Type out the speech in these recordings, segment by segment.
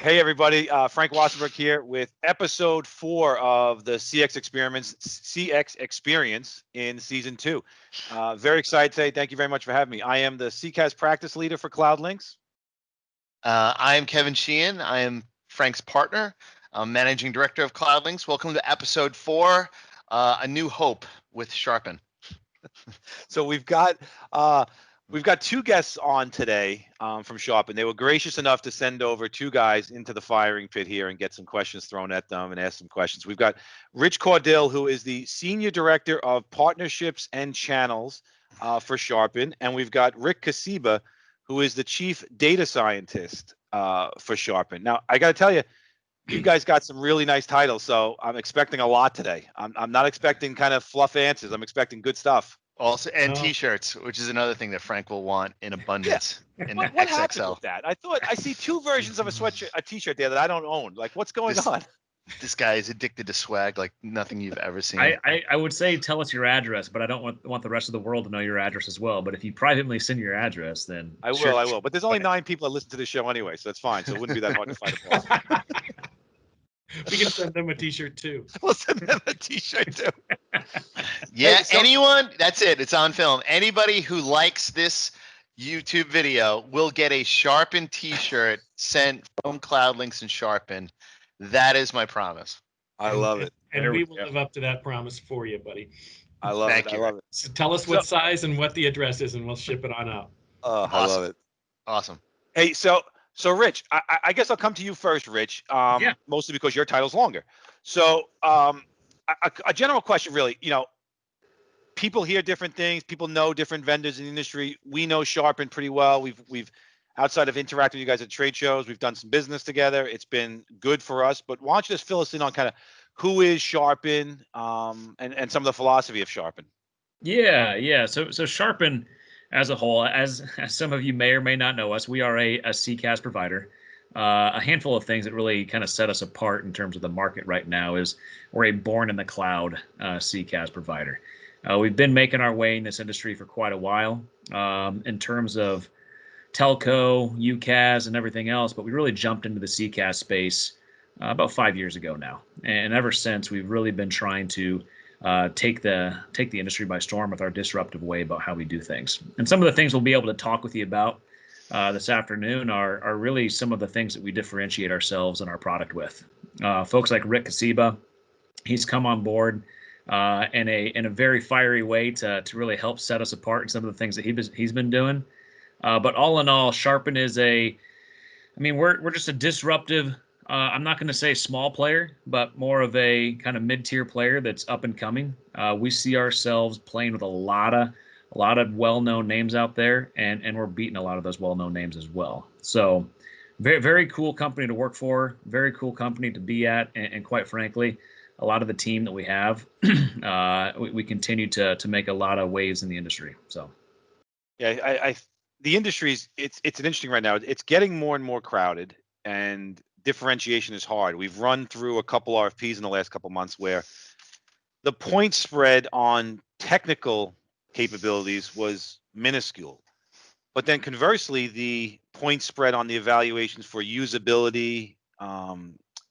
Hey everybody, Frank Wassenberg here with episode 4 of the CX Experience in season 2. Very excited today. Thank you very much for having me. I am the CCaaS practice leader for Cloudlinx. I am Kevin Sheehan. I am Frank's partner. I'm managing director of Cloudlinx. Welcome to episode 4, A New Hope with Sharpen. So we've got two guests on today from Sharpen. They were gracious enough to send over 2 guys into the firing pit here and get some questions thrown at them and ask some questions. We've got Rich Caudill, who is the Senior Director of Partnerships and Channels for Sharpen. And we've got Rick Kasiba, who is the Chief Data Scientist for Sharpen. Now, I got to tell you, you guys got some really nice titles, so I'm expecting a lot today. I'm not expecting kind of fluff answers. I'm expecting good stuff. Also, and T-shirts, which is another thing that Frank will want in abundance. Yeah. In what happened with that? I thought I see 2 versions of a T-shirt there that I don't own. Like, what's going on? This guy is addicted to swag like nothing you've ever seen. I would say tell us your address, but I don't want the rest of the world to know your address as well. But if you privately send your address, then I will. But there's only 9 people that listen to the show anyway, so that's fine. So it wouldn't be that hard to find a problem. We can send them a T-shirt too. We'll send them a T-shirt too. Yeah, hey, anyone, that's it. It's on film. Anybody who likes this YouTube video will get a Sharpen T-shirt sent from Cloudlinx and Sharpen. That is my promise. I love it. And we will live up to that promise for you, buddy. I love it. I love it. So tell us what size and what the address is, and we'll ship it on out. Awesome. I love it. Awesome. Hey, so Rich, I guess I'll come to you first, Rich. Mostly because your title's longer. So a general question, really. You know, people hear different things. People know different vendors in the industry. We know Sharpen pretty well. We've outside of interacting with you guys at trade shows, we've done some business together. It's been good for us. But why don't you just fill us in on kind of who is Sharpen and some of the philosophy of Sharpen? Yeah. So Sharpen, as a whole, as some of you may or may not know us, we are a CCaaS provider. A handful of things that really kind of set us apart in terms of the market right now is we're a born in the cloud CCaaS provider. We've been making our way in this industry for quite a while in terms of telco, UCaaS, and everything else, but we really jumped into the CCaaS space about 5 years ago now. And ever since, we've really been trying to take the industry by storm with our disruptive way about how we do things. And some of the things we'll be able to talk with you about this afternoon are really some of the things that we differentiate ourselves and our product with. Folks like Rick Kasiba, he's come on board in a very fiery way to really help set us apart in some of the things that he's been doing. But all in all, Sharpen is we're just a disruptive. I'm not going to say small player, but more of a kind of mid-tier player that's up and coming. We see ourselves playing with a lot of well-known names out there, and we're beating a lot of those well-known names as well. So very, very cool company to work for, very cool company to be at, and quite frankly, a lot of the team that we have, we continue to make a lot of waves in the industry. So yeah, the industry's it's interesting right now. It's getting more and more crowded, and differentiation is hard. We've run through a couple RFPs in the last couple months where the point spread on technical capabilities was minuscule, but then conversely, the point spread on the evaluations for usability,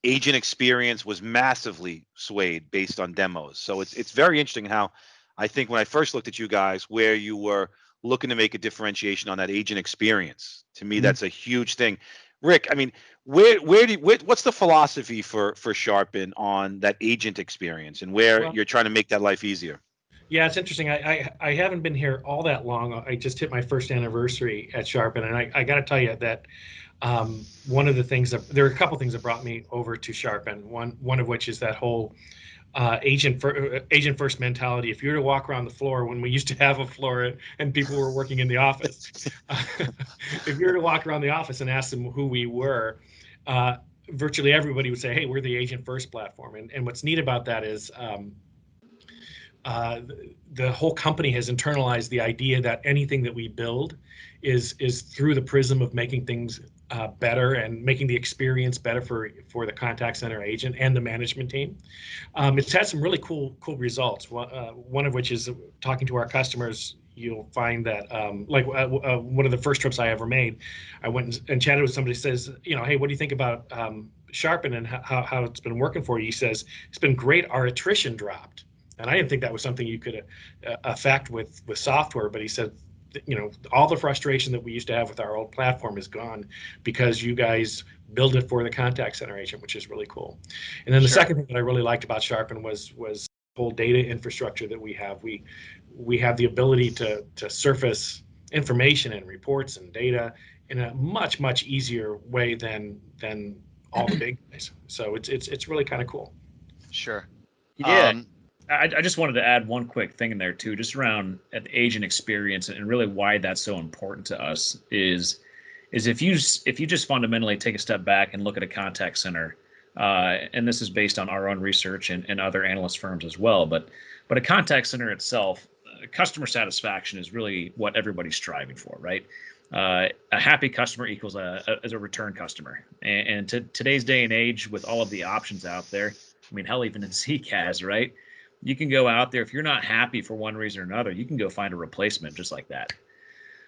agent experience was massively swayed based on demos. So it's very interesting how I think when I first looked at you guys, where you were looking to make a differentiation on that agent experience. To me, that's a huge thing. Rick, I mean, what's the philosophy for Sharpen on that agent experience and where you're trying to make that life easier? Yeah, it's interesting. I haven't been here all that long. I just hit my first anniversary at Sharpen, and I got to tell you that one of the things there are a couple things that brought me over to Sharpen. One of which is that whole agent first mentality. If you were to walk around the floor when we used to have a floor and people were working in the office, if you were to walk around the office and ask them who we were, virtually everybody would say, "Hey, we're the agent first platform." And what's neat about that is the whole company has internalized the idea that anything that we build is through the prism of making things better and making the experience better for the contact center agent and the management team. It's had some really cool results. One of which is talking to our customers. you'll find that one of the first trips I ever made, I went and chatted with somebody who says, hey, what do you think about Sharpen and how it's been working for you? He says, it's been great. Our attrition dropped. And I didn't think that was something you could affect with software, but he said, all the frustration that we used to have with our old platform is gone because you guys build it for the contact center agent, which is really cool. And then the second thing that I really liked about Sharpen was the whole data infrastructure that we have. We have the ability to surface information and reports and data in a much easier way than all the big guys. So it's really kind of cool. Sure. Yeah. I just wanted to add one quick thing in there too, just around the agent experience and really why that's so important to us is if you just fundamentally take a step back and look at a contact center, and this is based on our own research and other analyst firms as well, but a contact center itself, customer satisfaction is really what everybody's striving for, right? A happy customer equals a return customer, and to today's day and age with all of the options out there, I mean, hell, even in CCaaS, right? You can go out there, if you're not happy for one reason or another, you can go find a replacement just like that.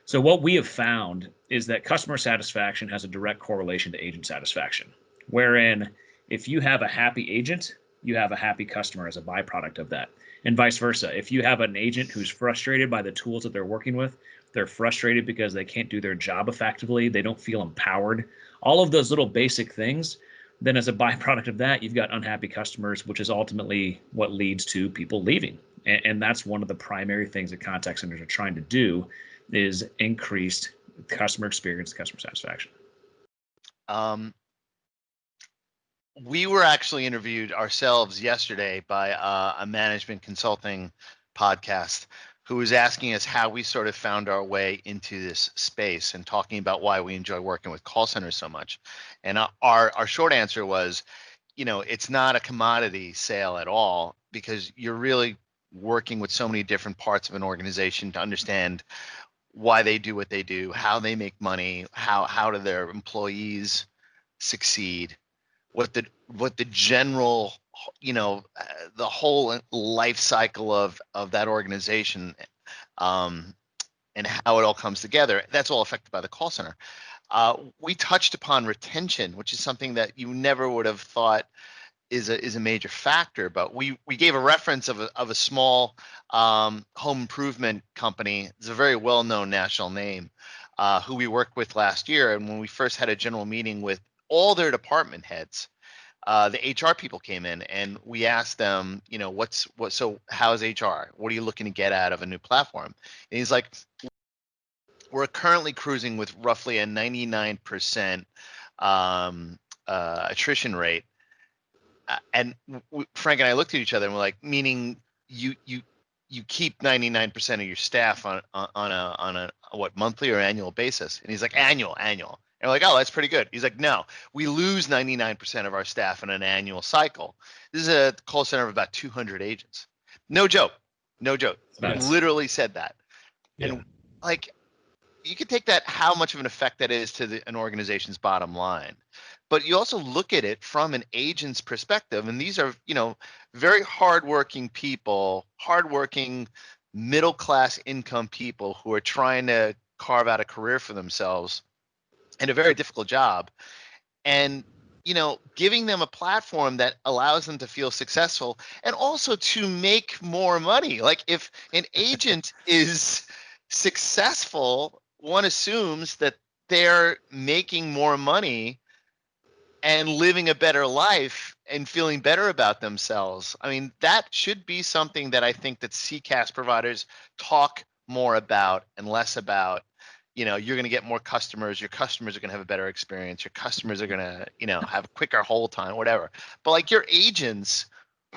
So what we have found is that customer satisfaction has a direct correlation to agent satisfaction, wherein if you have a happy agent, you have a happy customer as a byproduct of that, and vice versa. If you have an agent who's frustrated by the tools that they're working with, they're frustrated because they can't do their job effectively, they don't feel empowered, all of those little basic things, then as a byproduct of that, you've got unhappy customers, which is ultimately what leads to people leaving. And that's one of the primary things that contact centers are trying to do is increased customer experience, customer satisfaction. We were actually interviewed ourselves yesterday by a management consulting podcast who was asking us how we sort of found our way into this space and talking about why we enjoy working with call centers so much. And our short answer was, it's not a commodity sale at all, because you're really working with so many different parts of an organization to understand why they do what they do, how they make money, how do their employees succeed, what the general, the whole life cycle of that organization, and how it all comes together. That's all affected by the call center. We touched upon retention, which is something that you never would have thought is a major factor, but we gave a reference of a small home improvement company. It's a very well-known national name, who we worked with last year. And when we first had a general meeting with all their department heads, the HR people came in and we asked them, so how's HR? What are you looking to get out of a new platform? And he's like, we're currently cruising with roughly a 99% attrition rate. And Frank and I looked at each other and we're like, meaning you keep 99% of your staff on a what, monthly or annual basis? And he's like, annual. And we're like, oh, that's pretty good. He's like, no, we lose 99% of our staff in an annual cycle. This is a call center of about 200 agents. No joke. Nice. Literally said that. Yeah. And like, you can take that, how much of an effect that is to an organization's bottom line. But you also look at it from an agent's perspective. And these are, very hardworking people, hardworking middle-class income people who are trying to carve out a career for themselves in a very difficult job. And, giving them a platform that allows them to feel successful and also to make more money. Like if an agent is successful, one assumes that they're making more money and living a better life and feeling better about themselves. I mean, that should be something that I think that CCaaS providers talk more about and less about. You're going to get more customers. Your customers are going to have a better experience. Your customers are going to, have a quicker hold time, whatever. But like your agents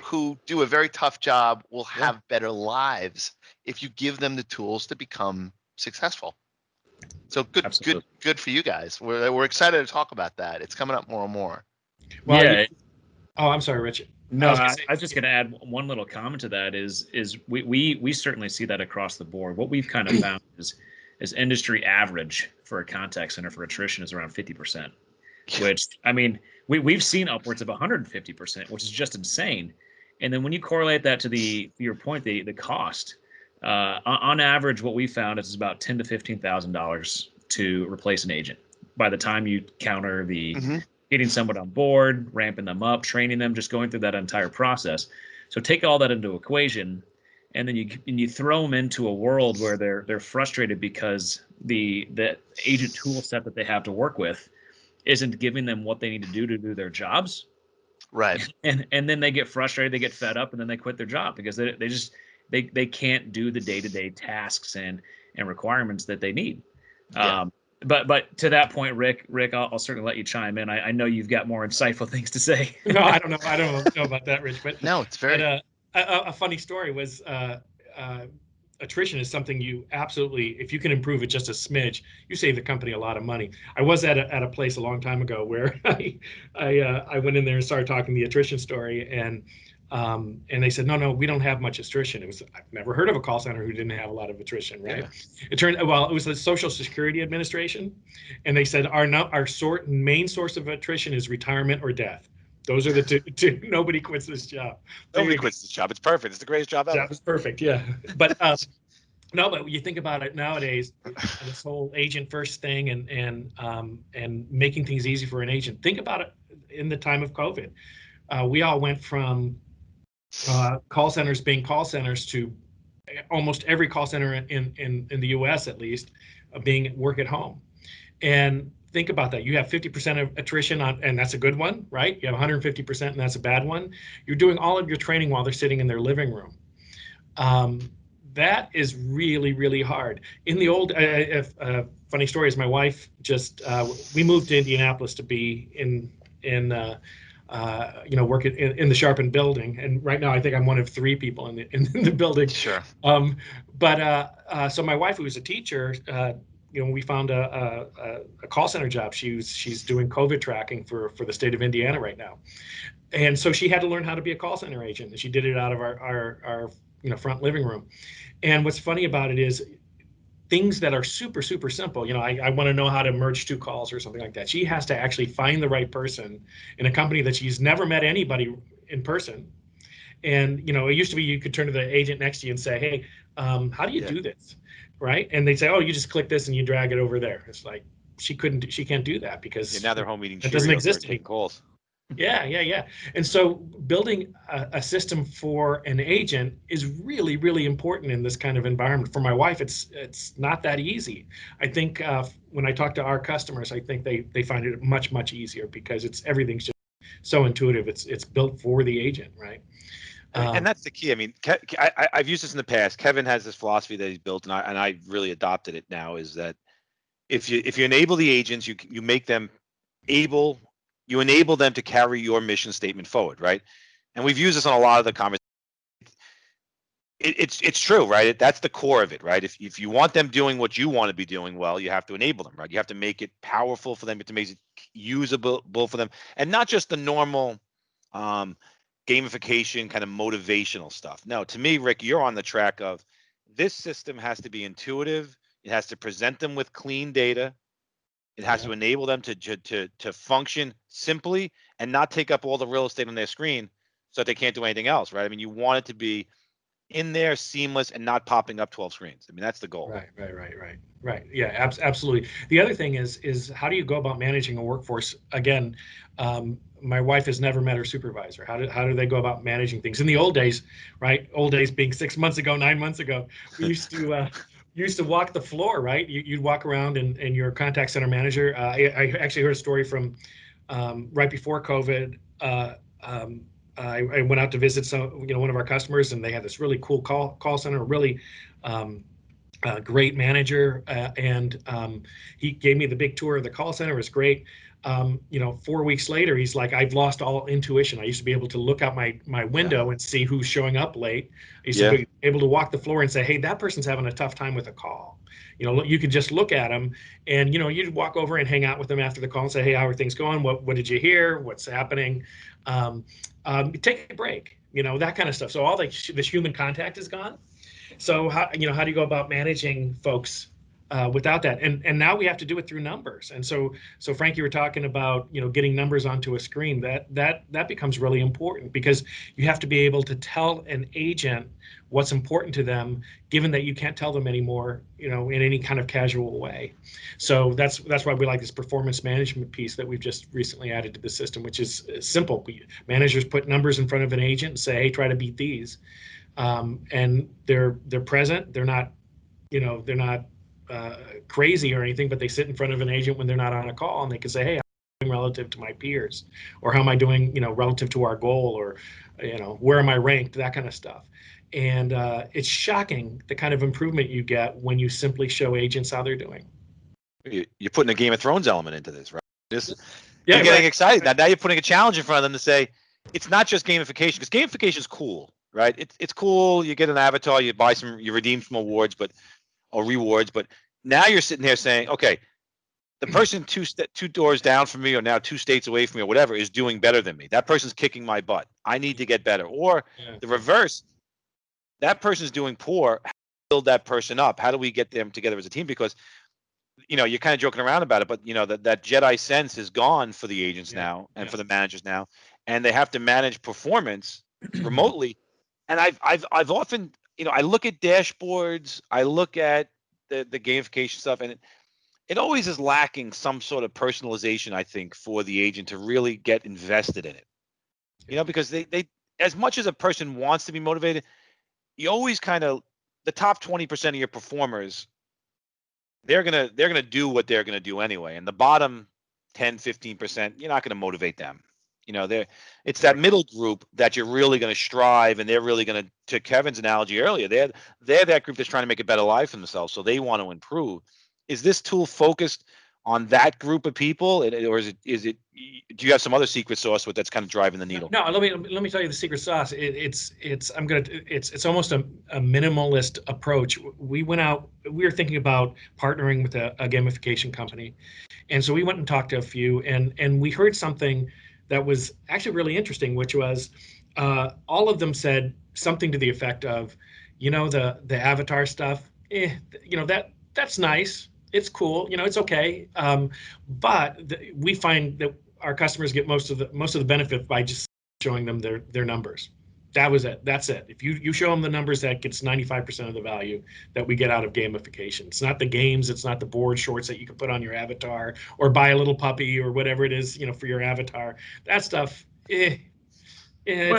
who do a very tough job will have better lives if you give them the tools to become successful. So good for you guys. We're excited to talk about that. It's coming up more and more. Well, Yeah. Oh, I'm sorry, Richard. No, I was just going to add one little comment to that is we certainly see that across the board. What we've kind of found is industry average for a contact center for attrition is around 50%, which, I mean, we've seen upwards of 150%, which is just insane. And then when you correlate that to your point, the cost, On average, what we found is about $10,000 to $15,000 to replace an agent. By the time you counter the getting someone on board, ramping them up, training them, just going through that entire process. So take all that into equation, and then you throw them into a world where they're frustrated because the agent tool set that they have to work with isn't giving them what they need to do their jobs. Right. And then they get frustrated, they get fed up, and then they quit their job because they can't do the day-to-day tasks and requirements that they need. Yeah. But to that point, Rick, I'll certainly let you chime in. I know you've got more insightful things to say. No, I don't know about that, Rich. But no, it's very. But, a funny story was attrition is something you absolutely, if you can improve it just a smidge, you save the company a lot of money. I was at a place a long time ago where I went in there and started talking the attrition story, and they said, no, we don't have much attrition. I've never heard of a call center who didn't have a lot of attrition, right? Yeah. It was the Social Security Administration, and they said our main source of attrition is retirement or death. Those are the two. Nobody quits this job. Nobody quits this job. It's perfect. It's the greatest job ever. That was perfect. Yeah. But no, but you think about it nowadays, this whole agent first thing and making things easy for an agent. Think about it in the time of COVID. We all went from call centers being call centers to almost every call center in the U.S. at least being work at home. And think about that. You have 50% of attrition and that's a good one, right? You have 150% and that's a bad one. You're doing all of your training while they're sitting in their living room. That is really, really hard. In the old, funny story is my wife we moved to Indianapolis to be work in the Sharpen building, and right now I think I'm one of 3 people in the building. Sure. So my wife, who was a teacher, we found a call center job. She's doing COVID tracking for the state of Indiana right now, and so she had to learn how to be a call center agent, and she did it out of our front living room. And what's funny about it is things that are super, super simple. I want to know how to merge 2 calls or something like that. She has to actually find the right person in a company that she's never met anybody in person. And, it used to be you could turn to the agent next to you and say, hey, how do you do this? Right. And they'd say, oh, you just click this and you drag it over there. It's like, she can't do that because now they're home eating it doesn't exist taking calls. Yeah. And so building a system for an agent is really, really important in this kind of environment. For my wife, it's not that easy. I think when I talk to our customers, I think they find it much, much easier because everything's just so intuitive. It's built for the agent, right? And that's the key. I mean, I've used this in the past. Kevin has this philosophy that he's built, and I really adopted it now. Is that if you enable the agents, you make them able. You enable them to carry your mission statement forward, right? And we've used this on a lot of the conversations. It's true, right? That's the core of it, right? If you want them doing what you want to be doing well, you have to enable them, right? You have to make it powerful for them, to make it usable for them, and not just the normal gamification kind of motivational stuff. No, to me, Rick, you're on the track of this system has to be intuitive. It has to present them with clean data. It has to enable them to function simply and not take up all the real estate on their screen so that they can't do anything else, right? I mean, you want it to be in there, seamless, and not popping up 12 screens. I mean, that's the goal. Right. Yeah, absolutely. The other thing is how do you go about managing a workforce? Again, my wife has never met her supervisor. How do they go about managing things? In the old days, right? Old days being 6 months ago, 9 months ago, we used to walk the floor, right? You'd walk around and your contact center manager. I actually heard a story from right before COVID. I went out to visit one of our customers, and they had this really cool call center, really great manager, and he gave me the big tour of the call center. It was great. 4 weeks later, he's like, I've lost all intuition. I used to be able to look out my window and see who's showing up late. I used to be able to walk the floor and say, hey, that person's having a tough time with a call. You could just look at them and, you'd walk over and hang out with them after the call and say, hey, how are things going? What did you hear? What's happening? Take a break, that kind of stuff. So all this human contact is gone. So how do you go about managing folks without that. And now we have to do it through numbers. And so Frank, you were talking about, getting numbers onto a screen. That becomes really important, because you have to be able to tell an agent what's important to them, given that you can't tell them anymore, in any kind of casual way. So that's why we like this performance management piece that we've just recently added to the system, which is simple. Managers put numbers in front of an agent and say, hey, try to beat these. And they're present. They're not, they're not crazy or anything, but they sit in front of an agent when they're not on a call, and they can say, hey, how am I doing relative to my peers, or how am I doing, relative to our goal, or, where am I ranked, that kind of stuff. And it's shocking the kind of improvement you get when you simply show agents how they're doing. You're putting a Game of Thrones element into this, right? Yeah, you're getting right. excited. Now you're putting a challenge in front of them to say, it's not just gamification, because gamification is cool, right? It's cool. You get an avatar, you redeem some awards, or rewards, but now you're sitting there saying, okay, the person two doors down from me, or now 2 states away from me, or whatever, is doing better than me. That person's kicking my butt. I need to get better. Or the reverse, that person's doing poor. How do we build that person up? How do we get them together as a team? Because you're kind of joking around about it, but that Jedi sense is gone for the agents now, and for the managers now, and they have to manage performance remotely. And I've often, I look at dashboards, I look at the gamification stuff, and it always is lacking some sort of personalization, I think, for the agent to really get invested in it. Because they as much as a person wants to be motivated, you always kind of, the top 20% of your performers, they're gonna do what they're gonna do anyway, and the bottom 10-15%, you're not gonna motivate them. It's that middle group that you're really going to strive, and they're really going to Kevin's analogy earlier, they're that group that's trying to make a better life for themselves, so they want to improve. Is this tool focused on that group of people, or is it do you have some other secret sauce that's kind of driving the needle? No, let me tell you the secret sauce. It's almost a minimalist approach. We were thinking about partnering with a gamification company, and so we went and talked to a few, and we heard something that was actually really interesting, which was all of them said something to the effect of, the avatar stuff, that's nice, it's cool, it's okay, but we find that our customers get most of the benefit by just showing them their numbers. That was it. That's it. If you show them the numbers, that gets 95% of the value that we get out of gamification. It's not the games, it's not the board shorts that you can put on your avatar, or buy a little puppy, or whatever it is, for your avatar. That stuff, it's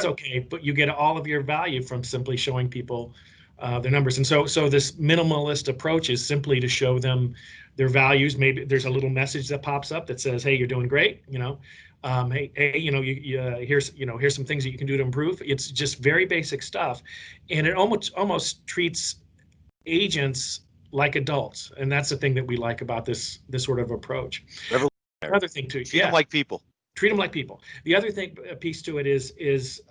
okay, but you get all of your value from simply showing people their numbers. And so this minimalist approach is simply to show them their values. Maybe there's a little message that pops up that says, hey, you're doing great, hey, here's some things that you can do to improve. It's just very basic stuff, and it almost treats agents like adults, and that's the thing that we like about this sort of approach. Another thing too, treat them like people. Treat them like people. The other piece to it is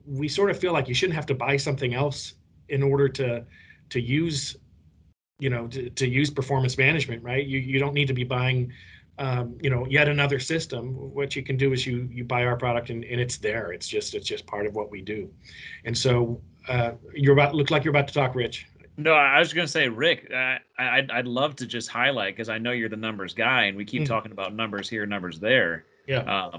we sort of feel like you shouldn't have to buy something else in order to use to use performance management, right? You don't need to be buying yet another system. What you can do is you buy our product, and it's there. It's just part of what we do. And so look like you're about to talk, Rich. No, I was going to say, Rick, I'd love to just highlight, because I know you're the numbers guy, and we keep talking about numbers here, numbers there. Yeah.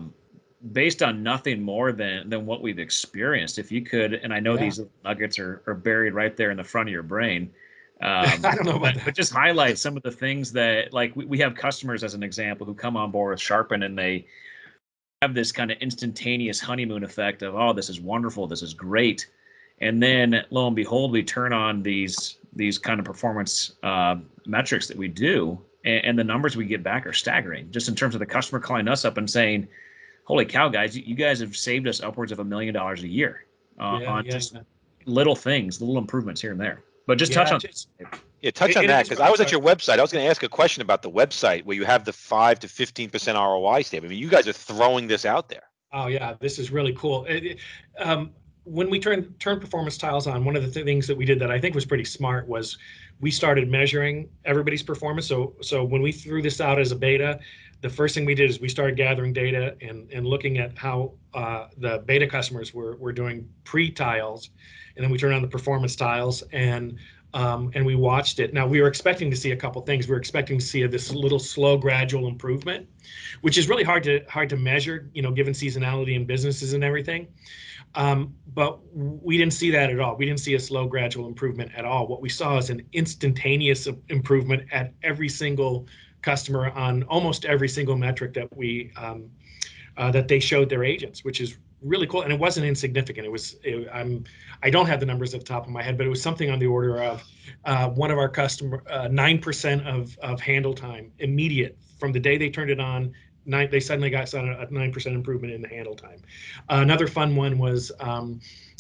Based on nothing more than what we've experienced, if you could, and I know these nuggets are buried right there in the front of your brain. I don't know about that. But just highlight some of the things that, like, we have customers, as an example, who come on board with Sharpen, and they have this kind of instantaneous honeymoon effect of, oh, this is wonderful, this is great. And then lo and behold, we turn on these kind of performance metrics that we do, and the numbers we get back are staggering, just in terms of the customer calling us up and saying, holy cow, guys, you guys have saved us upwards of $1 million a year on just little things, little improvements here and there. But just touch on touch on that, because I was at your website. I was going to ask a question about the website where you have the 5 to 15% ROI statement. I mean, you guys are throwing this out there. Oh yeah, this is really cool. When we turned performance tiles on, one of the things that we did that I think was pretty smart was we started measuring everybody's performance. So when we threw this out as a beta, the first thing we did is we started gathering data and looking at how the beta customers were doing pre-tiles, and then we turned on the performance tiles and we watched it. Now we were expecting to see a couple things. We were expecting to see this little slow, gradual improvement, which is really hard to measure, given seasonality in businesses and everything. But we didn't see that at all. We didn't see a slow, gradual improvement at all. What we saw is an instantaneous improvement at every single customer on almost every single metric that that they showed their agents, which is really cool. And it wasn't insignificant. I don't have the numbers at the top of my head, but it was something on the order of one of our customer 9% of handle time immediate from the day they turned it on. They suddenly got a 9% improvement in the handle time. Another fun one was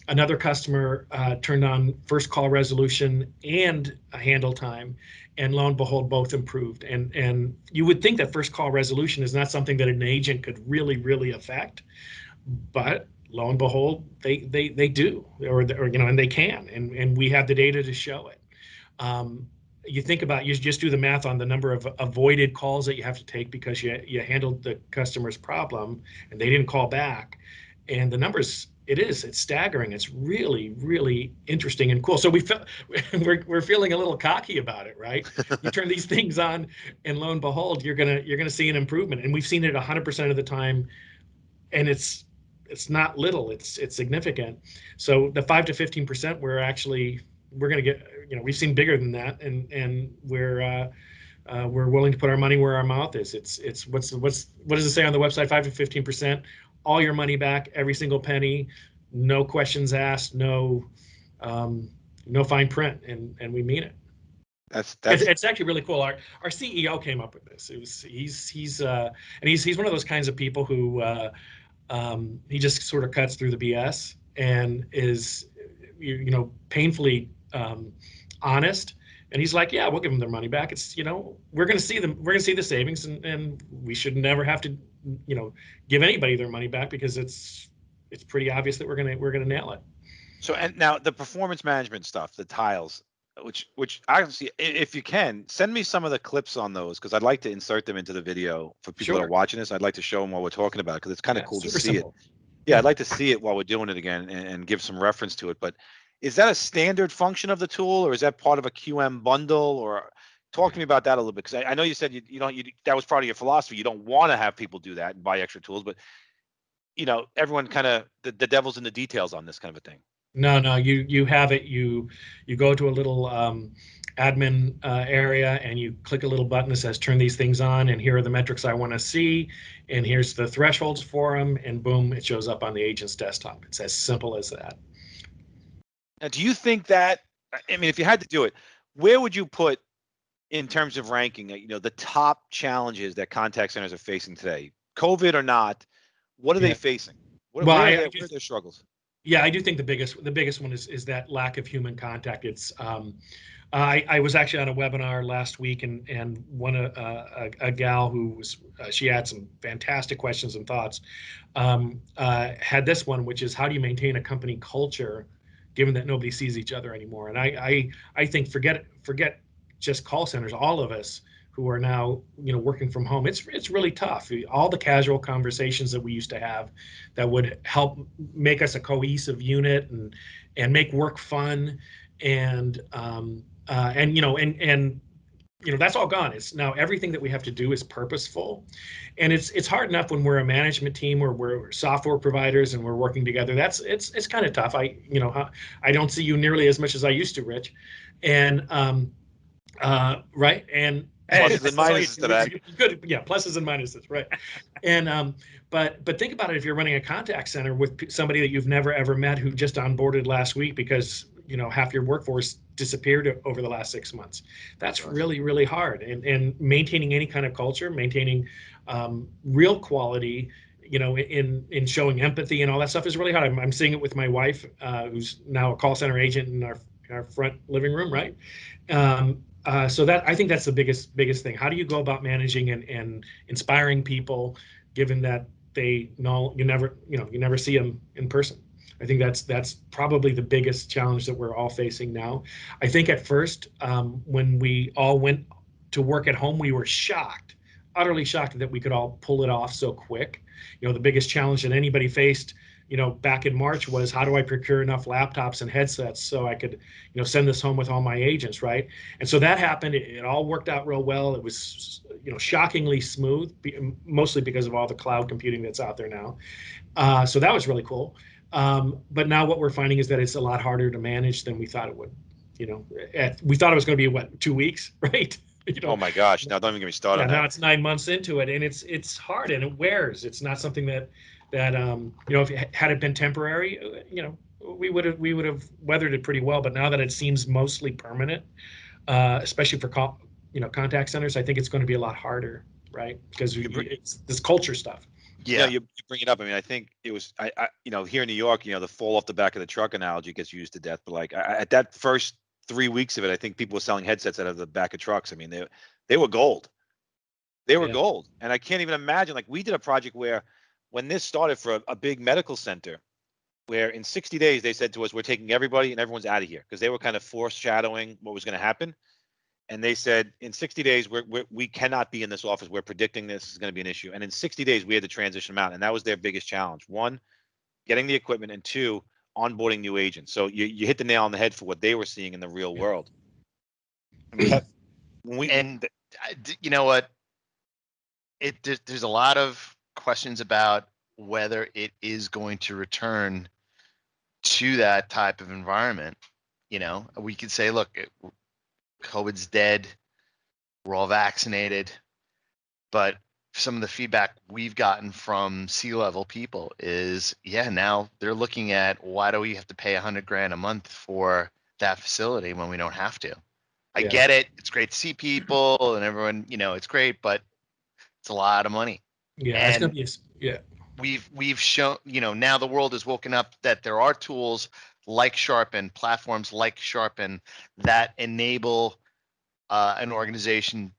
another customer turned on first call resolution and a handle time, and lo and behold, both improved. And you would think that first call resolution is not something that an agent could really affect, but lo and behold, they do, or and they can, and we have the data to show it. You think about, you just do the math on the number of avoided calls that you have to take because you handled the customer's problem and they didn't call back, and the numbers, it's staggering. It's really interesting and cool. So we're feeling a little cocky about it, right? You turn these things on, and lo and behold, you're gonna see an improvement, and we've seen it 100% of the time, and it's not little. It's significant. So the 5 to 15%, we're gonna get. We've seen bigger than that, and we're willing to put our money where our mouth is. It's what does it say on the website? 5 to 15%, all your money back, every single penny, no questions asked, no fine print, and we mean it. It's actually really cool. Our CEO came up with this. He's one of those kinds of people who he just sort of cuts through the BS and is painfully honest, and he's like, yeah, we'll give them their money back. It's we're going to see the savings, and we should never have to give anybody their money back, because it's pretty obvious that we're gonna nail it. So, and now the performance management stuff, the tiles, which I can see, if you can send me some of the clips on those, because I'd like to insert them into the video for people that are watching this. I'd like to show them while we're talking about it, because it's kind of cool to see it. Yeah, I'd like to see it while we're doing it again and give some reference to it. But is that a standard function of the tool, or is that part of a QM bundle? Or talk to me about that a little bit, because I know you said that was part of your philosophy. You don't want to have people do that and buy extra tools, but everyone kind of the devil's in the details on this kind of a thing. No, you have it. You go to a little admin area, and you click a little button that says turn these things on, and here are the metrics I want to see, and here's the thresholds for them, and boom, it shows up on the agent's desktop. It's as simple as that. Now, do you think that, if you had to do it, where would you put, in terms of ranking, the top challenges that contact centers are facing today, COVID or not? What are they facing? What are their struggles? Yeah, I do think the biggest one is that lack of human contact. It's I was actually on a webinar last week, and a gal who was she had some fantastic questions and thoughts. Had this one, which is, how do you maintain a company culture given that nobody sees each other anymore? And I think forget just call centers, all of us who are now working from home, it's really tough. All the casual conversations that we used to have that would help make us a cohesive unit and make work fun, and that's all gone. It's now everything that we have to do is purposeful, and it's hard enough when we're a management team or we're software providers and we're working together. It's kind of tough. I don't see you nearly as much as I used to, Rich, and right, and pluses and minuses to that. Good, yeah, pluses and minuses, right. And but think about it. If you're running a contact center with somebody that you've never ever met, who just onboarded last week because half your workforce disappeared over the last 6 months, that's really hard. And maintaining any kind of culture, maintaining real quality, in showing empathy and all that stuff is really hard. I'm seeing it with my wife, who's now a call center agent in our front living room, right? So that, I think that's the biggest thing. How do you go about managing and inspiring people, given that you never see them in person? I think that's probably the biggest challenge that we're all facing now. I think at first, when we all went to work at home, we were shocked utterly shocked that we could all pull it off so quick. You know, the biggest challenge that anybody faced, you know, back in March was, how do I procure enough laptops and headsets so I could, you know, send this home with all my agents, right? And so that happened. It all worked out real well. It was, you know, shockingly smooth, mostly because of all the cloud computing that's out there now. So that was really cool. But now what we're finding is that it's a lot harder to manage than we thought it would. You know, we thought it was going to be, what, 2 weeks, right? You know, Oh my gosh! Now don't even get me started. yeah, on now that. it's 9 months into it, and it's hard and it wears. It's not something that you know, if had it been temporary, you know, we would have weathered it pretty well. But now that it seems mostly permanent, especially for you know, contact centers, I think it's going to be a lot harder, right? Because it's this culture stuff. Yeah, you bring it up. I mean, I think it was you know, here in New York, you know, the fall off the back of the truck analogy gets used to death. But like at that first 3 weeks of it, I think people were selling headsets out of the back of trucks. I mean, they were gold. They were gold. And I can't even imagine, like, we did a project where when this started for a big medical center, where in 60 days they said to us, we're taking everybody and everyone's out of here, because they were kind of foreshadowing what was going to happen. And they said, in 60 days, we cannot be in this office. We're predicting this is going to be an issue. And in 60 days, we had to transition them out. And that was their biggest challenge. One, getting the equipment, and two, onboarding new agents. So you hit the nail on the head for what they were seeing in the real world. I mean, you know what? There's a lot of questions about whether it is going to return to that type of environment. You know, we could say, look, COVID's dead. We're all vaccinated. But some of the feedback we've gotten from C-level people is, yeah, now they're looking at, why do we have to pay $100,000 a month for that facility when we don't have to? I get it. It's great to see people and everyone, you know, it's great, but it's a lot of money. Yeah, and it's gonna be we've shown, you know, now the world has woken up that there are tools like Sharpen, platforms like Sharpen, that enable an organization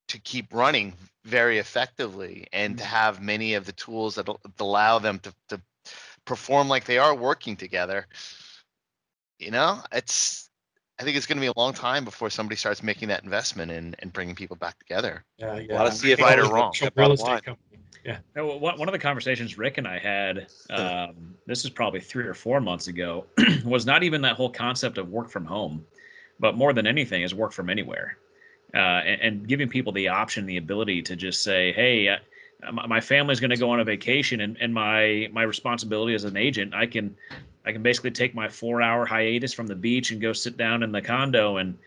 to keep running very effectively, and to have many of the tools that allow them to perform like they are working together. You know, I think it's going to be a long time before somebody starts making that investment and bringing people back together. Yeah, a lot of CFOs right or wrong. Real estate company. Yeah. One of the conversations Rick and I had, this is probably 3 or 4 months ago, was not even that whole concept of work from home, but more than anything is work from anywhere. And giving people the option, the ability to just say, hey, my family's going to go on a vacation, and my responsibility as an agent, I can basically take my 4-hour hiatus from the beach and go sit down in the condo and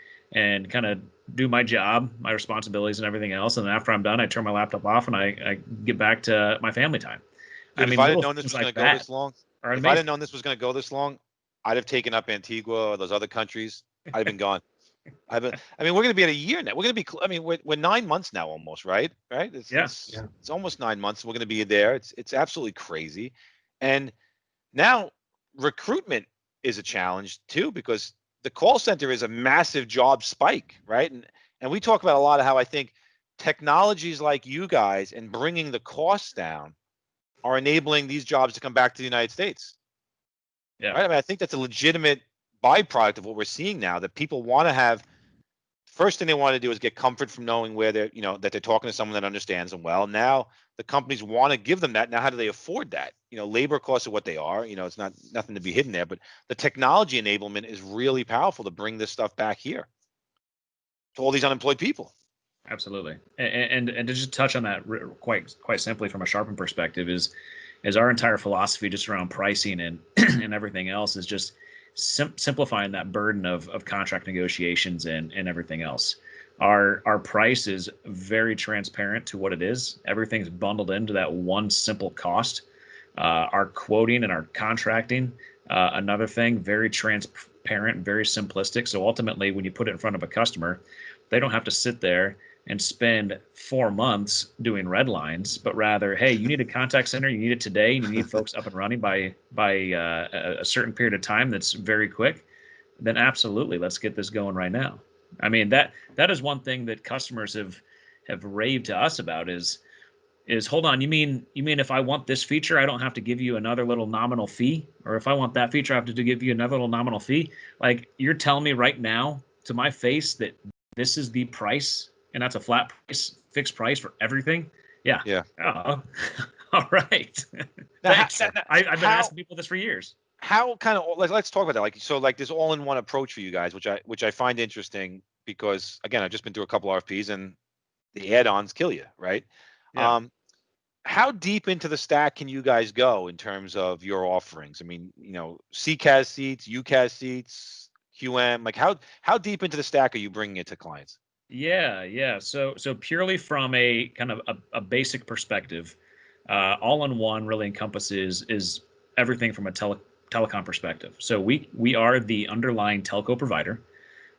kind of do my job, my responsibilities and everything else. And then after I'm done, I turn my laptop off and I get back to my family time. Dude, if I didn't know this was going to go this long, I didn't know this was going to go this long, I'd have taken up Antigua or those other countries. I'd have been gone. I mean, we're going to be at a year now. We're going to be, I mean, we're 9 months now almost, right? Right? It's almost 9 months. We're going to be there. It's absolutely crazy. And now recruitment is a challenge too, because the call center is a massive job spike, right? And we talk about a lot of how I think technologies like you guys and bringing the costs down are enabling these jobs to come back to the United States. Yeah. Right? I mean, I think that's a legitimate byproduct of what we're seeing now, that people want to have, first thing they want to do is get comfort from knowing where they're, you know, that they're talking to someone that understands them well. Now the companies want to give them that. Now, how do they afford that? You know, labor costs are what they are. You know, it's nothing to be hidden there, but the technology enablement is really powerful to bring this stuff back here to all these unemployed people. Absolutely. And to just touch on that quite simply from a Sharpen perspective is our entire philosophy just around pricing and and everything else is just simplifying that burden of contract negotiations and everything else. Our price is very transparent to what it is. Everything's bundled into that one simple cost. Our quoting and our contracting, another thing, very transparent, very simplistic. So ultimately, when you put it in front of a customer, they don't have to sit there and spend 4 months doing red lines, but rather, hey, you need a contact center, you need it today, and you need folks up and running by a certain period of time that's very quick, then absolutely, let's get this going right now. I mean, that is one thing that customers have raved to us about is hold on, you mean if I want this feature, I don't have to give you another little nominal fee? Or if I want that feature, I have to give you another little nominal fee? Like, you're telling me right now to my face that this is the price, and that's a flat price fixed price for everything. Yeah. Yeah. Oh, all right. Now, Thanks. I've been how- asking people this for years. How kind of let's talk about that. Like, so like this all-in-one approach for you guys, which I find interesting because again, I've just been through a couple RFPs and the add-ons kill you, right? Yeah. How deep into the stack can you guys go in terms of your offerings? I mean, CCaaS seats, UCaaS seats, QM, like how deep into the stack are you bringing it to clients? Yeah. So purely from a kind of a basic perspective, all-in-one really encompasses is everything from a telecom perspective. So we are the underlying telco provider.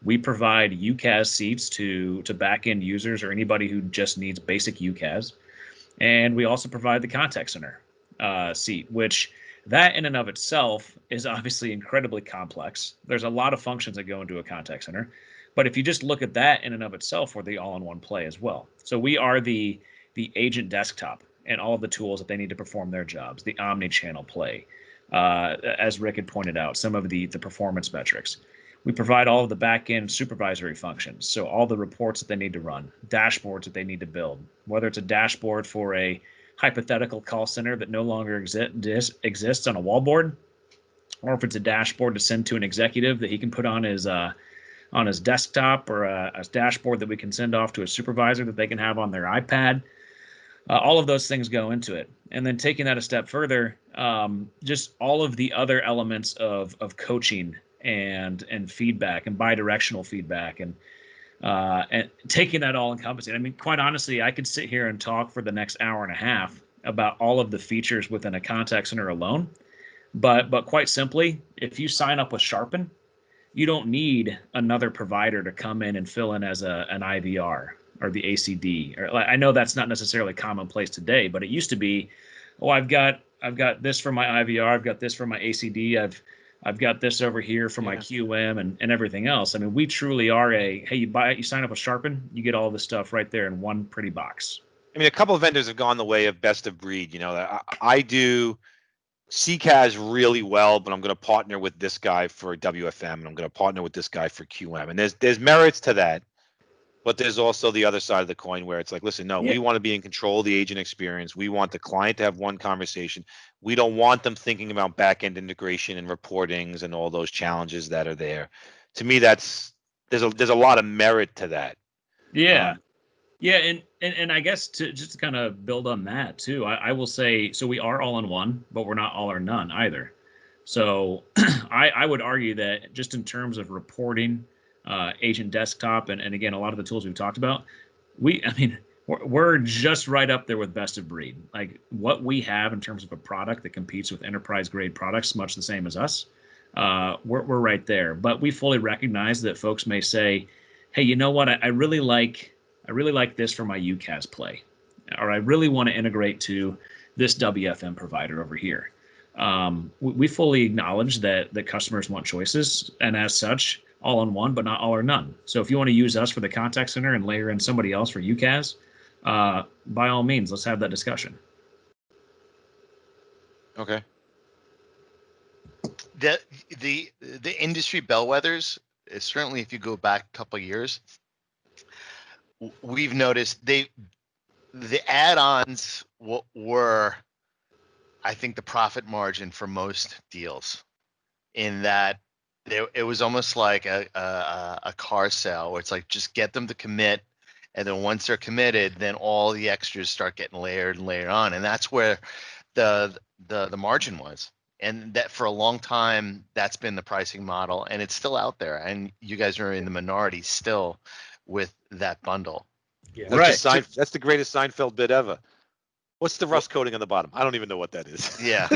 We provide UCaaS seats to back-end users or anybody who just needs basic UCaaS. And we also provide the contact center seat, which that in and of itself is obviously incredibly complex. There's a lot of functions that go into a contact center. But if you just look at that in and of itself, we're the all-in-one play as well. So we are the agent desktop and all of the tools that they need to perform their jobs, the omni-channel play, as Rick had pointed out, some of the performance metrics. We provide all of the back-end supervisory functions, so all the reports that they need to run, dashboards that they need to build, whether it's a dashboard for a hypothetical call center that no longer exists on a wallboard, or if it's a dashboard to send to an executive that he can put on his desktop, or a dashboard that we can send off to a supervisor that they can have on their iPad. All of those things go into it. And then taking that a step further, just all of the other elements of coaching and feedback and bidirectional feedback and taking that all encompassing. I mean, quite honestly, I could sit here and talk for the next hour and a half about all of the features within a contact center alone. But quite simply, if you sign up with Sharpen, you don't need another provider to come in and fill in as an IVR or the ACD. Or, I know that's not necessarily commonplace today, but it used to be, oh, I've got this for my IVR, I've got this for my ACD, I've got this over here for my QM and everything else. I mean, we truly are hey, you sign up with Sharpen, you get all this stuff right there in one pretty box. I mean, a couple of vendors have gone the way of best of breed. I do CCaaS really well, but I'm going to partner with this guy for WFM, and I'm going to partner with this guy for QM. And there's merits to that, but there's also the other side of the coin where it's like, listen, no, we want to be in control of the agent experience. We want the client to have one conversation. We don't want them thinking about back-end integration and reportings and all those challenges that are there. To me, there's a lot of merit to that. Yeah. And I guess just to kind of build on that too, I will say, so we are all in one, but we're not all or none either. So I would argue that just in terms of reporting, agent desktop, and again, a lot of the tools we've talked about, we're just right up there with best of breed. Like what we have in terms of a product that competes with enterprise grade products, much the same as us, we're right there. But we fully recognize that folks may say, hey, you know what? I really like this for my UCaaS play, or I really want to integrate to this WFM provider over here. We fully acknowledge that the customers want choices, and as such, all in one, but not all or none. So if you want to use us for the contact center and layer in somebody else for UCaaS, by all means, let's have that discussion. Okay. The industry bellwethers, certainly if you go back a couple of years, we've noticed the add-ons were, I think, the profit margin for most deals, in that it was almost like a car sale where it's like, just get them to commit, and then once they're committed, then all the extras start getting layered and layered on, and that's where the margin was. And that for a long time, that's been the pricing model, and it's still out there. And you guys are in the minority still with that bundle. Yeah. That's that's the greatest Seinfeld bit ever. What's the rust coating on the bottom? I don't even know what that is. Yeah.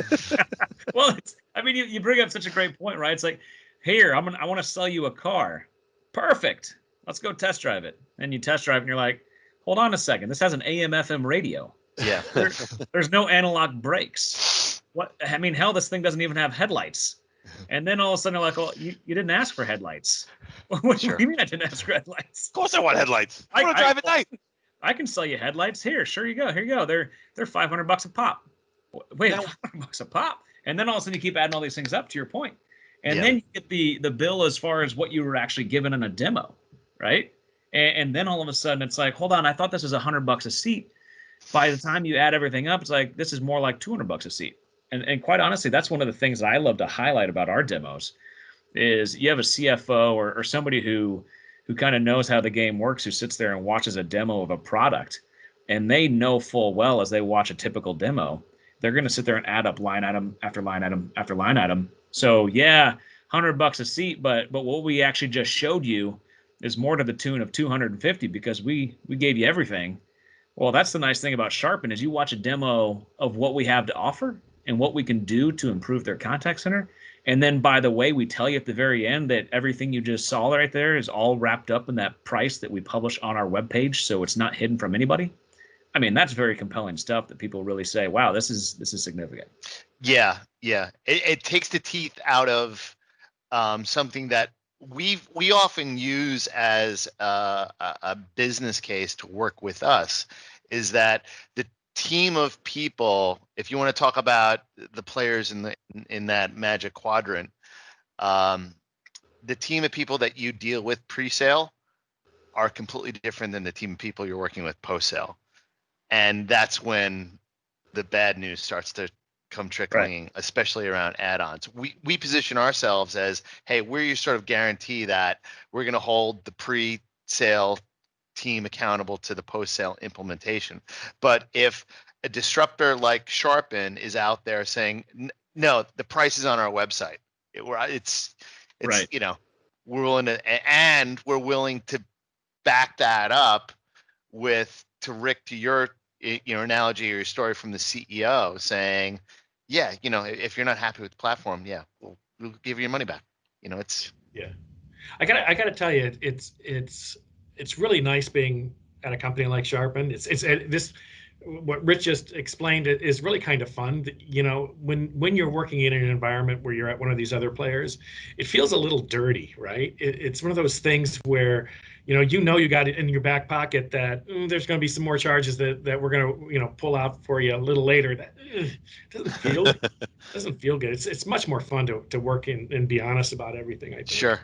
Well, you bring up such a great point, right? It's like, here, I want to sell you a car. Perfect. Let's go test drive it. And you test drive, and you're like, hold on a second. This has an AM/FM radio. Yeah. There's no analog brakes. What? I mean, hell, this thing doesn't even have headlights. And then all of a sudden, they're like, well, you didn't ask for headlights. What do you mean I didn't ask for headlights? Of course I want headlights. I want to drive at night. I can sell you headlights. Here you go. Here you go. They're $500 a pop. Wait, $500 a pop? And then all of a sudden you keep adding all these things up, to your point. And then you get the bill as far as what you were actually given in a demo, right? And then all of a sudden it's like, hold on, I thought this was $100 a seat. By the time you add everything up, it's like, this is more like $200 a seat. And quite honestly, that's one of the things that I love to highlight about our demos is you have a CFO or somebody who kind of knows how the game works, who sits there and watches a demo of a product, and they know full well as they watch a typical demo, they're going to sit there and add up line item after line item after line item. So yeah, $100 a seat, but what we actually just showed you is more to the tune of 250 because we gave you everything. Well, that's the nice thing about Sharpen is you watch a demo of what we have to offer and what we can do to improve their contact center. And then, by the way, we tell you at the very end that everything you just saw right there is all wrapped up in that price that we publish on our webpage, so it's not hidden from anybody. I mean, that's very compelling stuff that people really say, wow, this is significant. Yeah. It takes the teeth out of something that we often use as a business case to work with us, is that the team of people, if you want to talk about the players in that magic quadrant, the team of people that you deal with pre-sale are completely different than the team of people you're working with post-sale. And that's when the bad news starts to come trickling, right, especially around add-ons. We position ourselves as, hey, we're your sort of guarantee that we're going to hold the pre-sale team accountable to the post-sale implementation. But if a disruptor like Sharpen is out there saying, no, the price is on our website, it's right, you know, we're willing to back that up with, to Rick, to your analogy or your story from the CEO saying, yeah, you know, if you're not happy with the platform, yeah, we'll give you your money back. You know, it's, yeah. I gotta tell you, it's really nice being at a company like Sharpen. It's this, what Rich just explained is really kind of fun. You know, when you're working in an environment where you're at one of these other players, it feels a little dirty, right? It's one of those things where, you got it in your back pocket that there's going to be some more charges that we're going to, pull out for you a little later. That doesn't feel good. It's much more fun to work and be honest about everything, I think. Sure.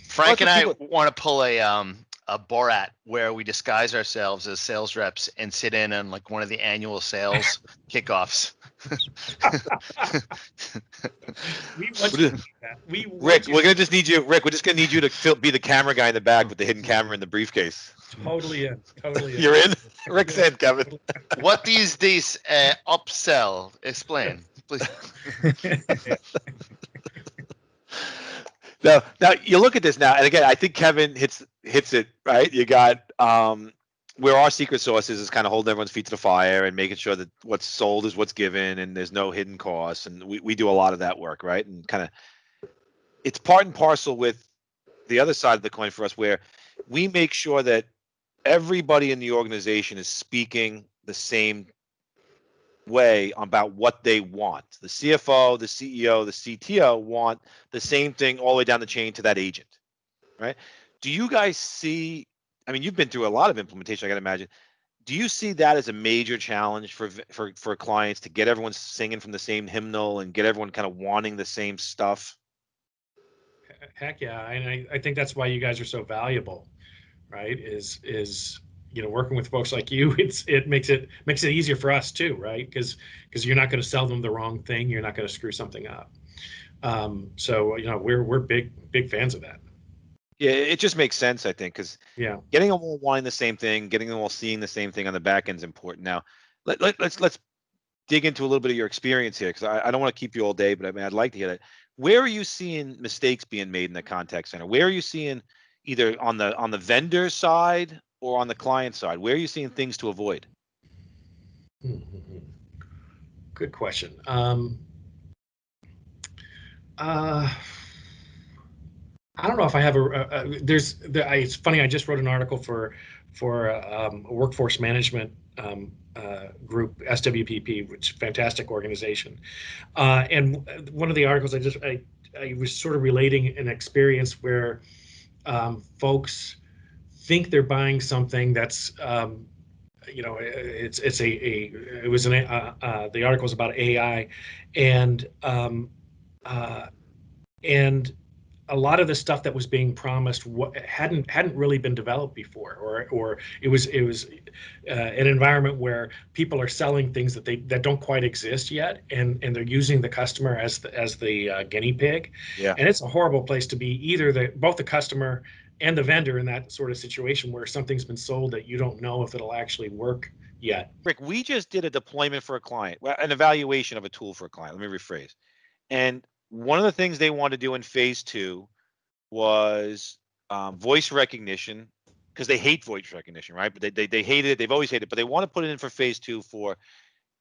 Frank and I want to pull a Borat where we disguise ourselves as sales reps and sit in on like one of the annual sales kickoffs. Rick, we're gonna just need you. Rick, we're just gonna need you to be the camera guy in the back with the hidden camera in the briefcase. Totally in. You're in. Rick said, Kevin. What these upsell? Explain, please. Now you look at this now, and again, I think Kevin hits it right. You got where our secret sauce is kind of holding everyone's feet to the fire and making sure that what's sold is what's given, and there's no hidden costs. And we do a lot of that work, right? And kind of it's part and parcel with the other side of the coin for us, where we make sure that everybody in the organization is speaking the same way about what they want. The CFO, the CEO, the CTO want the same thing all the way down the chain to that agent, right? Do you guys see, I mean, you've been through a lot of implementation, I gotta imagine. Do you see that as a major challenge for clients to get everyone singing from the same hymnal and get everyone kind of wanting the same stuff? Heck yeah, and I think that's why you guys are so valuable, right? Is working with folks like you, it makes it easier for us too, right? Because you're not going to sell them the wrong thing, you're not going to screw something up. So we're big fans of that. Yeah, it just makes sense, I think, because getting them all wanting the same thing, getting them all seeing the same thing on the back end is important. Now, let's dig into a little bit of your experience here, because I don't want to keep you all day, but I mean, I'd like to hear that. Where are you seeing mistakes being made in the contact center? Where are you seeing either on the vendor side or on the client side? Where are you seeing things to avoid? Good question. I don't know if I have it's funny, I just wrote an article for a workforce management group, SWPP, which is a fantastic organization. And one of the articles I was sort of relating an experience where folks think they're buying something that's the article was about AI, and a lot of the stuff that was being promised hadn't really been developed before, or it was an environment where people are selling things that don't quite exist yet, and they're using the customer as the guinea pig. Yeah. And it's a horrible place to be, either both the customer and the vendor, in that sort of situation where something's been sold that you don't know if it'll actually work yet. Rick, we just did a deployment for a client, an evaluation of a tool for a client. Let me rephrase. And one of the things they want to do in phase 2 was voice recognition, because they hate voice recognition, right? But they hate it. They've always hated it, but they want to put it in for phase 2 for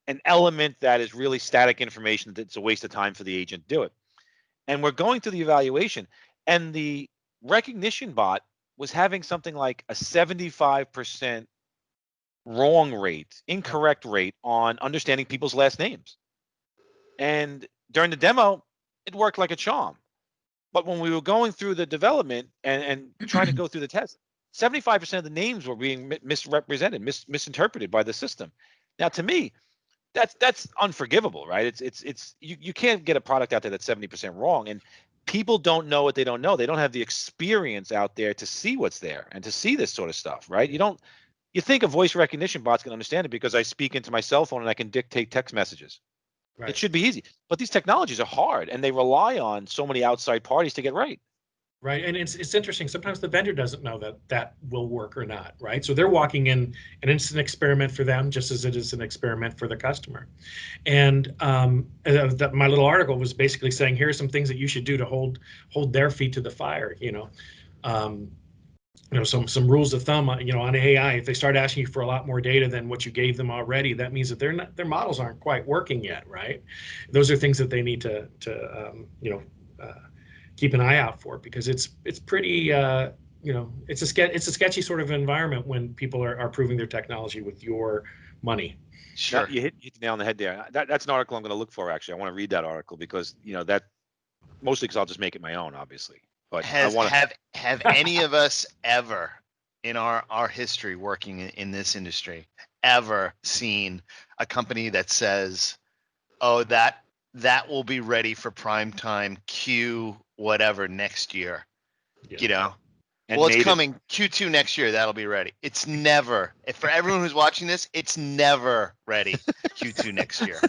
an element that is really static information that's a waste of time for the agent to do it. And we're going through the evaluation, and the recognition bot was having something like a 75% wrong rate, incorrect rate on understanding people's last names. And during the demo, it worked like a charm. But when we were going through the development and trying to go through the test, 75% of the names were being misrepresented, misinterpreted by the system. Now, to me, that's unforgivable, right? It's you can't get a product out there that's 70% wrong, and people don't know what they don't know. They don't have the experience out there to see what's there and to see this sort of stuff, right? You think a voice recognition bot's can understand it because I speak into my cell phone and I can dictate text messages. Right. It should be easy, but these technologies are hard, and they rely on so many outside parties to get right. Right, and it's interesting. Sometimes the vendor doesn't know that will work or not, right? So they're walking in, and it's an experiment for them, just as it is an experiment for the customer. And my little article was basically saying, here are some things that you should do to hold their feet to the fire. Some rules of thumb, on AI. If they start asking you for a lot more data than what you gave them already, that means that their models aren't quite working yet, right? Those are things that they need to keep an eye out for, because it's pretty it's a sketchy sort of environment when people are proving their technology with your money. Sure, you hit the nail on the head there. That's an article I'm going to look for. Actually, I want to read that article because that mostly because I'll just make it my own, obviously. But have any of us ever in our history working in this industry ever seen a company that says, oh, that will be ready for prime time Q whatever next year? Yeah. Well, it's coming Q2 next year. That'll be ready. It's never, for everyone who's watching this, it's never ready Q2 next year.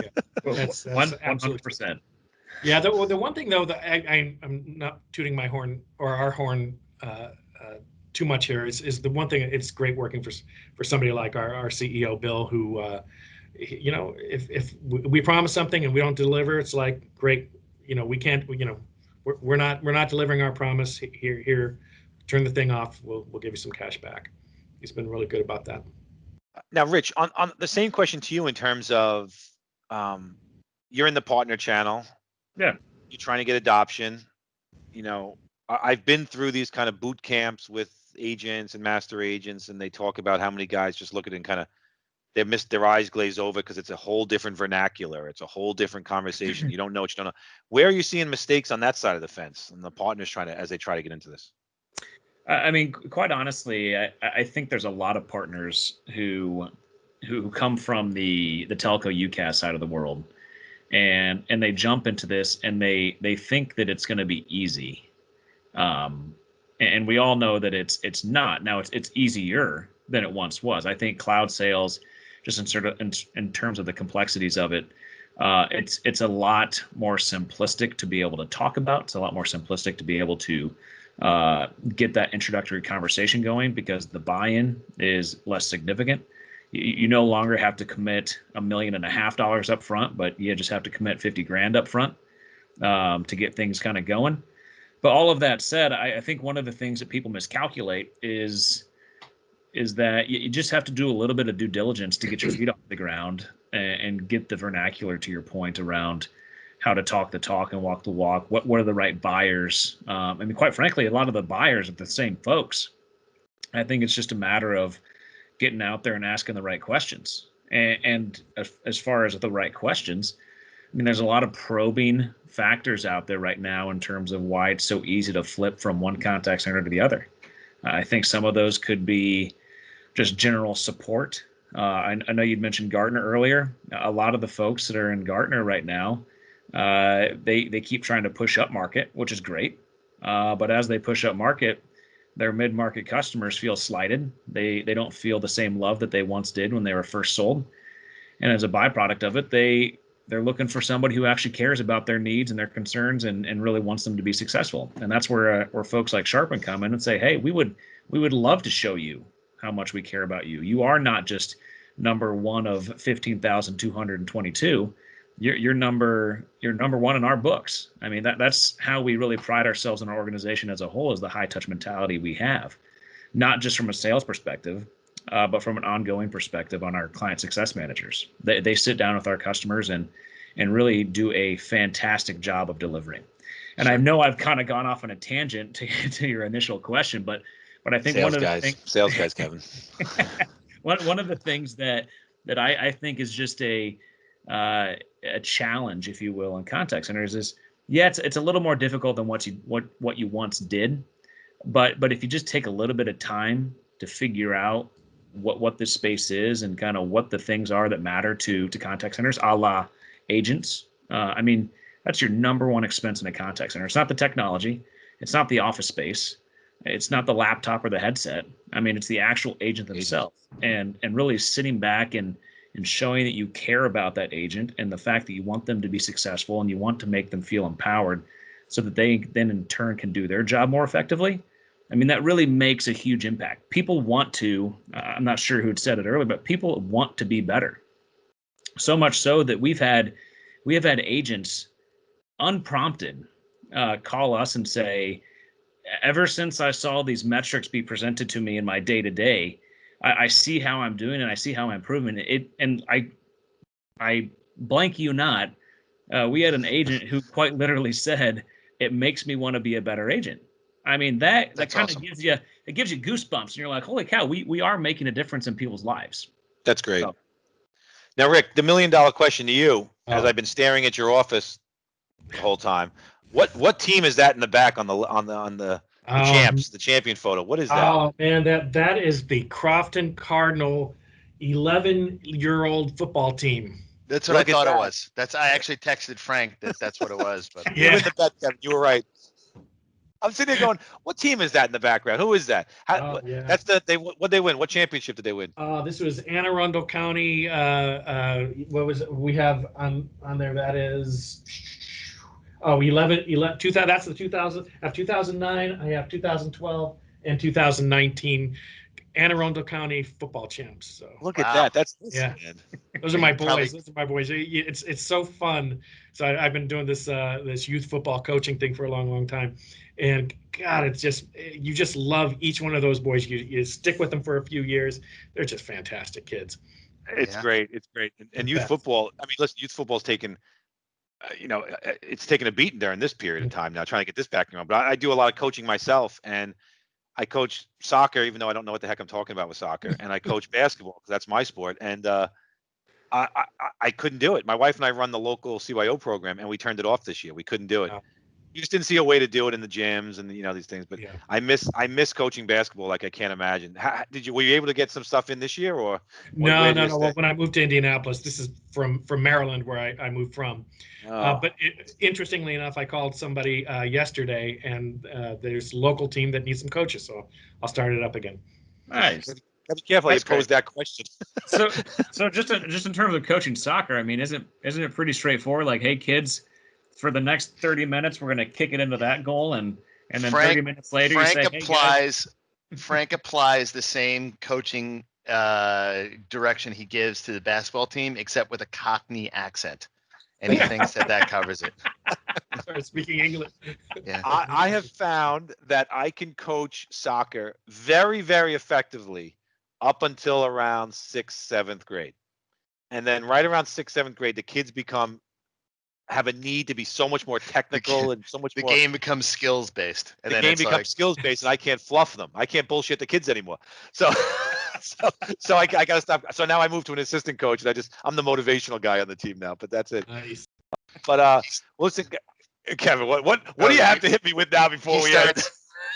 Yeah. That's 100%. Yeah, the one thing though that I'm not tooting my horn or our horn too much here is the one thing. It's great working for somebody like our CEO Bill, who if we promise something and we don't deliver, it's like, great, we can't, we're not delivering our promise. Here, turn the thing off. We'll give you some cash back. He's been really good about that. Now, Rich, on the same question to you in terms of you're in the partner channel. Yeah. You're trying to get adoption. I've been through these kind of boot camps with agents and master agents, and they talk about how many guys just look at it and kind of their eyes glaze over because it's a whole different vernacular. It's a whole different conversation. You don't know what you don't know. Where are you seeing mistakes on that side of the fence and the partners as they try to get into this? I mean, quite honestly, I think there's a lot of partners who come from the telco UCaaS side of the world. And they jump into this and they think that it's going to be easy, and we all know that it's not. Now it's easier than it once was. I think cloud sales, just in terms of the complexities of it, it's a lot more simplistic to be able to talk about. It's a lot more simplistic to be able to get that introductory conversation going, because the buy-in is less significant. You no longer have to commit $1.5 million up front, but you just have to commit 50 grand up front to get things kind of going. But all of that said, I think one of the things that people miscalculate is that you just have to do a little bit of due diligence to get your feet off the ground and get the vernacular, to your point, around how to talk the talk and walk the walk. What are the right buyers? I mean, quite frankly, a lot of the buyers are the same folks. I think it's just a matter of getting out there and asking the right questions. And as far as the right questions, I mean, there's a lot of probing factors out there right now in terms of why it's so easy to flip from one contact center to the other. I think some of those could be just general support. I know you'd mentioned Gartner earlier. A lot of the folks that are in Gartner right now, they keep trying to push up market, which is great. But as they push up market, their mid-market customers feel slighted. They don't feel the same love that they once did when they were first sold. And as a byproduct of it, they're looking for somebody who actually cares about their needs and their concerns and really wants them to be successful. And that's where folks like Sharpen come in and say, hey, we would love to show you how much we care about you. You are not just number one of 15,222. You're number one in our books. I mean, that's how we really pride ourselves in our organization as a whole, is the high touch mentality we have, not just from a sales perspective, but from an ongoing perspective on our client success managers. They sit down with our customers and really do a fantastic job of delivering. And I know I've kind of gone off on a tangent to your initial question, but I think sales guys, Kevin. one of the things that I think is just a challenge, if you will, in contact centers is, it's a little more difficult than what you once did, but if you just take a little bit of time to figure out what this space is and kind of what the things are that matter to contact centers, a la agents. I mean, that's your number one expense in a contact center. It's not the technology. It's not the office space. It's not the laptop or the headset. I mean, it's the actual agent themselves, and really sitting back and showing that you care about that agent and the fact that you want them to be successful and you want to make them feel empowered so that they then in turn can do their job more effectively. I mean, that really makes a huge impact. People want to, I'm not sure who had said it earlier, but people want to be better. So much so that we have had agents unprompted call us and say, ever since I saw these metrics be presented to me in my day-to-day, I see how I'm doing and I see how I'm improving it. And I blank you not, we had an agent who quite literally said, it makes me want to be a better agent. I mean, that kind of gives you goosebumps, and you're like, holy cow, we are making a difference in people's lives. That's great. So, now, Rick, the $1 million question to you, as I've been staring at your office the whole time, what team is that in the back on the champs, the champion photo? What is that? Oh man, that is the Crofton Cardinal 11-year-old football team. That's what I thought it was. I actually texted Frank that's what it was. But you in the bet, Kevin. You were right. I'm sitting there going, what team is that in the background? Who is that? That's what they win? What championship did they win? This was Anne Arundel County. What was it? We have on there? That is 2000. That's the 2000. I have 2009. I have 2012 and 2019. Anne Arundel County football champs. So look at that. That's man. Those are my boys. Those are my boys. It's so fun. So I've been doing this youth football coaching thing for a long time, and God, it's just, you just love each one of those boys. You stick with them for a few years. They're just fantastic kids. It's great. It's great. And youth football. I mean, listen, youth football's taken. It's taken a beating during this period of time now, trying to get this back on. But I do a lot of coaching myself, and I coach soccer, even though I don't know what the heck I'm talking about with soccer, and I coach basketball because that's my sport. And I couldn't do it. My wife and I run the local CYO program, and we turned it off this year. We couldn't do it. You just didn't see a way to do it in the gyms and these things. But I miss coaching basketball like I can't imagine. Were you able to get some stuff in this year or? No. Well, when I moved to Indianapolis, this is from Maryland where I moved from. But interestingly enough, I called somebody yesterday, and there's a local team that needs some coaches, so I'll start it up again. Nice. Be careful. I posed that question. so just in terms of coaching soccer, I mean, isn't it pretty straightforward? Like, hey, kids, for the next 30 minutes, we're going to kick it into that goal, and then 30 minutes later, Frank applies the same coaching direction he gives to the basketball team, except with a Cockney accent, and he thinks that covers it. Start speaking English. Yeah. I have found that I can coach soccer very, very effectively up until around 6th, 7th grade. And then right around 6th, 7th grade, the kids have a need to be so much more technical and so much more. The game becomes skills based. The game becomes skills based, and I can't fluff them. I can't bullshit the kids anymore. So I got to stop. So now I moved to an assistant coach, and I'm the motivational guy on the team now. But that's it. Nice. But listen, Kevin, what do you have to hit me with now before we end?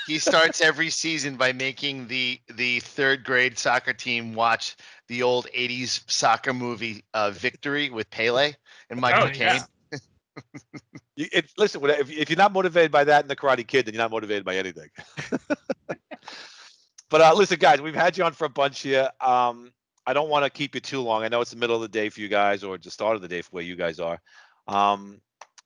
He starts every season by making the 3rd grade soccer team watch the old 80s soccer movie Victory with Pele and Michael Caine. Listen, if you're not motivated by that in the Karate Kid, then you're not motivated by anything. But listen, guys, we've had you on for a bunch here. I don't want to keep you too long. I know it's the middle of the day for you guys, or the start of the day for where you guys are.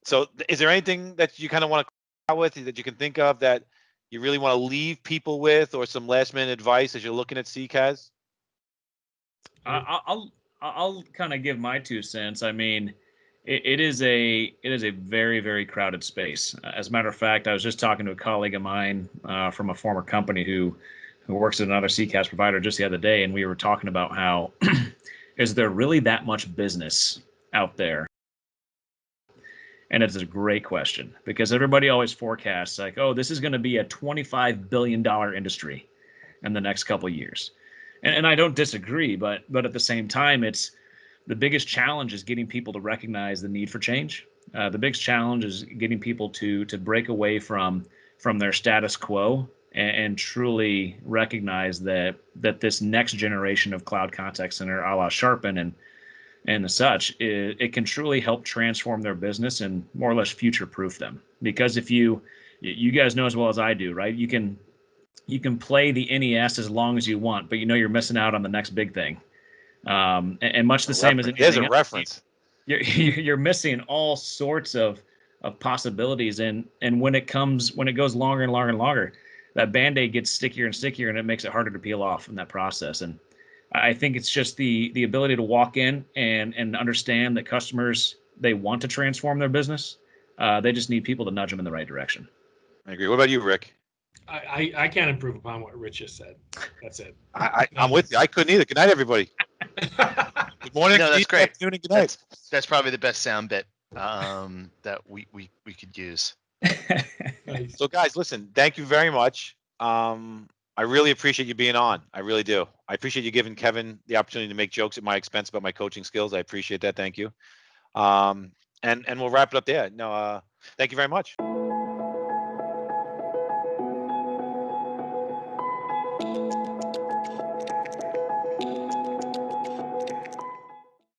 So is there anything that you kind of want to out with that you can think of that you really want to leave people with, or some last minute advice as you're looking at CCaaS? I'll kind of give my 2 cents. I mean, it is a very, very crowded space. As a matter of fact, I was just talking to a colleague of mine from a former company who works at another CCaaS provider just the other day, and we were talking about how is there really that much business out there? And it's a great question, because everybody always forecasts like, oh, this is going to be a $25 billion industry in the next couple of years. And I don't disagree, but at the same time, it's the biggest challenge is getting people to recognize the need for change. The biggest challenge is getting people to break away from their status quo and truly recognize that this next generation of cloud contact center, a la Sharpen and the such, it can truly help transform their business and more or less future-proof them. Because if you guys know as well as I do, right? You can play the NES as long as you want, but you're missing out on the next big thing. And much the same as anything there's a else, reference. You're missing all sorts of possibilities, and when it goes longer and longer and longer, that Band-Aid gets stickier and stickier, and it makes it harder to peel off in that process. And I think it's just the ability to walk in and understand that customers, they want to transform their business. They just need people to nudge them in the right direction. I agree. What about you, Rick? I can't improve upon what Rich just said. That's it. I'm with you. I couldn't either. Good night, everybody. Good morning. No, that's great. Afternoon, and good night. That's probably the best sound bit that we could use. So, guys, listen. Thank you very much. I really appreciate you being on. I really do. I appreciate you giving Kevin the opportunity to make jokes at my expense about my coaching skills. I appreciate that. Thank you. And we'll wrap it up there. No, thank you very much.